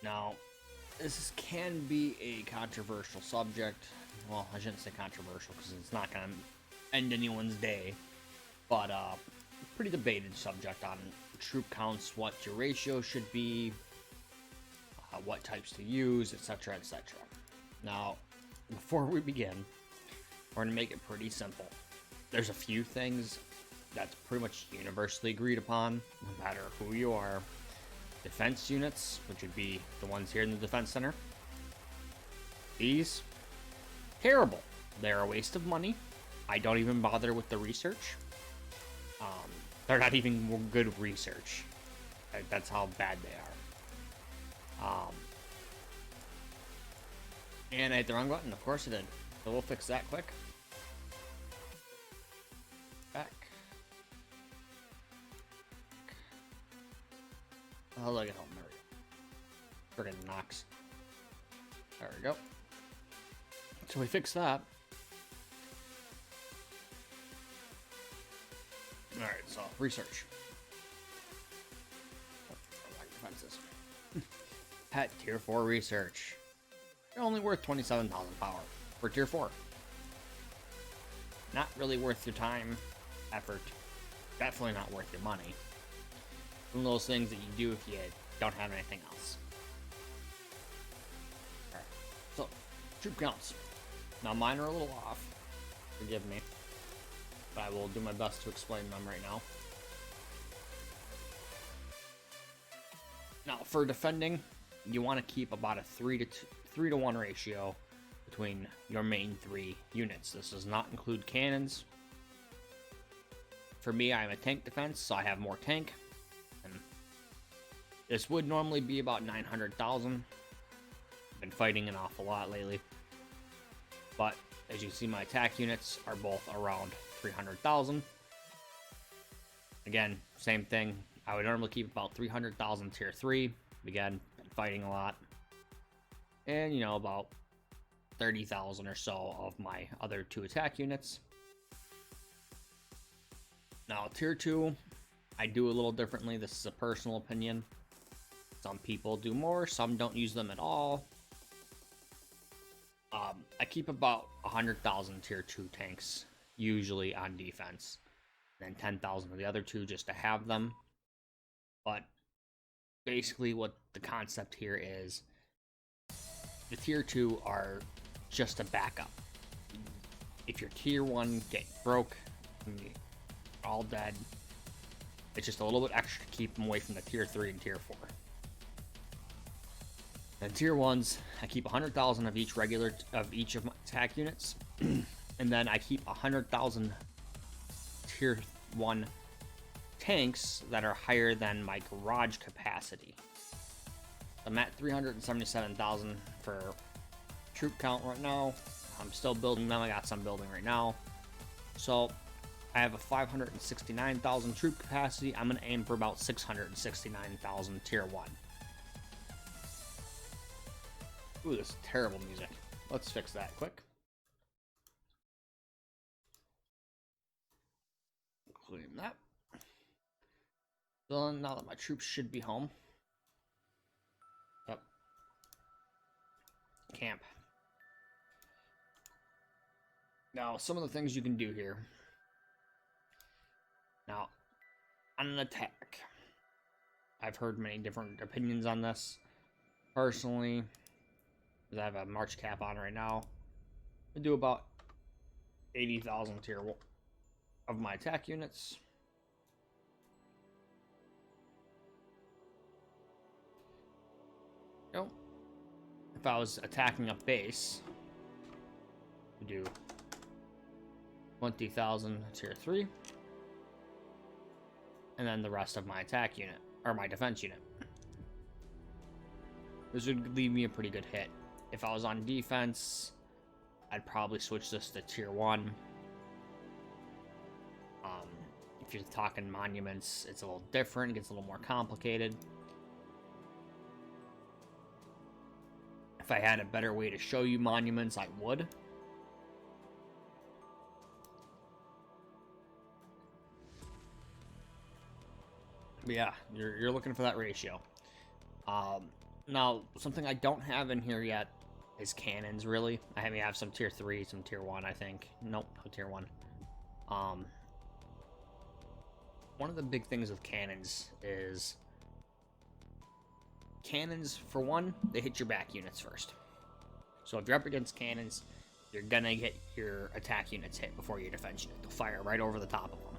Now, can be a controversial subject. Well, I shouldn't say controversial because it's not going to end anyone's day. But pretty debated subject on troop counts, what your ratio should be, what types to use, etc., etc. Now, before we begin, we're going to make it pretty simple. There's a few things that's pretty much universally agreed upon, no matter who you are. Defense units, which would be the ones here in the defense center. These, terrible. They're a waste of money. I don't even bother with the research. They're not even good research. That's how bad they are. And I hit the wrong button. Of course I did. So we'll fix that quick. Back. Oh, look at home. There we go. Friggin' Knox. There we go. So we fixed that. Alright, so research. Defenses. Pet tier 4 research. They're only worth 27,000 power for tier 4. Not really worth your time, effort. Definitely not worth your money. One of those things that you do if you don't have anything else. Alright, so troop counts. Now mine are a little off. Forgive me. But I will do my best to explain them right now. Now, for defending, you want to keep about a 3 to 1 ratio between your main 3 units. This does not include cannons. For me, I'm a tank defense, so I have more tank. And this would normally be about 900,000. I've been fighting an awful lot lately. But, as you see, my attack units are both around 300,000. Again, same thing. I would normally keep about 300,000 tier 3. Again, been fighting a lot. And, you know, about 30,000 or so of my other 2 attack units. Now, tier 2, I do a little differently. This is a personal opinion. Some people do more, some don't use them at all. I keep about 100,000 tier 2 tanks, usually on defense. And then 10,000 of the other 2 just to have them. But basically what the concept here is, the tier 2 are just a backup. If your tier 1 get broke, and you're all dead, it's just a little bit extra to keep them away from the tier 3 and tier 4. And tier 1s, I keep 100,000 of each of my attack units, and then I keep 100,000 tier 1 tanks that are higher than my garage capacity. I'm at 377,000 for troop count right now. I'm still building them. I got some building right now. So I have a 569,000 troop capacity. I'm going to aim for about 669,000 tier 1. Ooh, this is terrible music. Let's fix that quick. Claim that. So now that my troops should be home. Yep. Camp. Now, some of the things you can do here. Now, on an attack, I've heard many different opinions on this. Personally, because I have a March cap on right now, I do about 80,000 tier 1 of my attack units. Nope. If I was attacking a base, we do 20,000 tier 3. And then the rest of my attack unit, or my defense unit. This would leave me a pretty good hit. If I was on defense, I'd probably switch this to tier 1. If you're talking monuments, it's a little different, it gets a little more complicated. If I had a better way to show you monuments, I would. But yeah, you're looking for that ratio. Now, something I don't have in here yet is cannons, really. I have some tier 3, some tier 1, I think. Nope, no tier 1. One of the big things with cannons is... Cannons, for one, they hit your back units first. So if you're up against cannons, you're gonna get your attack units hit before your defense unit. They'll fire right over the top of them.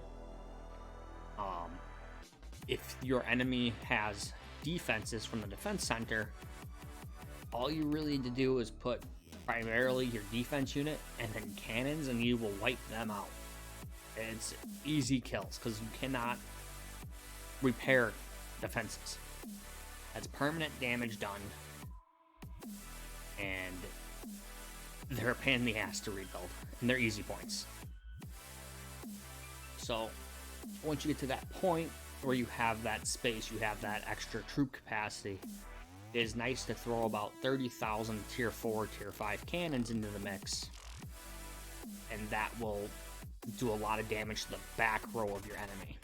If your enemy has defenses from the defense center, all you really need to do is put primarily your defense unit and then cannons, and you will wipe them out. It's easy kills because you cannot repair defenses. That's permanent damage done, and they're a pain in the ass to rebuild, and they're easy points. So once you get to that point where you have that space, you have that extra troop capacity, it is nice to throw about 30,000 tier 4, tier 5 cannons into the mix, and that will do a lot of damage to the back row of your enemy.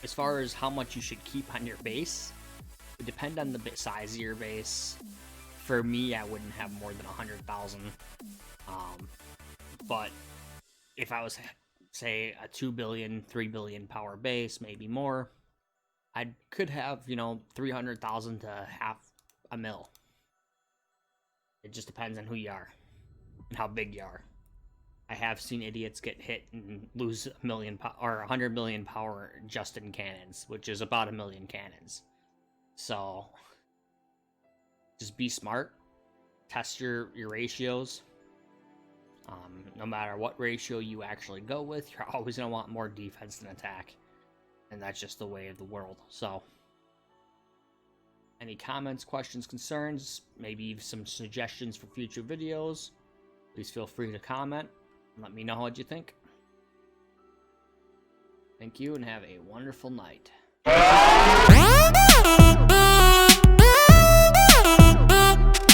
As far as how much you should keep on your base, it would depend on the size of your base. For me, I wouldn't have more than 100,000. But if I was, say, a 2 billion, 3 billion power base, maybe more, I could have, 300,000 to half a mil. It just depends on who you are and how big you are. I have seen idiots get hit and lose 100 million power just in cannons, which is about 1 million cannons. So just be smart, test your ratios. No matter what ratio you actually go with, you're always going to want more defense than attack. And that's just the way of the world. So any comments, questions, concerns, maybe some suggestions for future videos, please feel free to comment and let me know what you think. Thank you and have a wonderful night.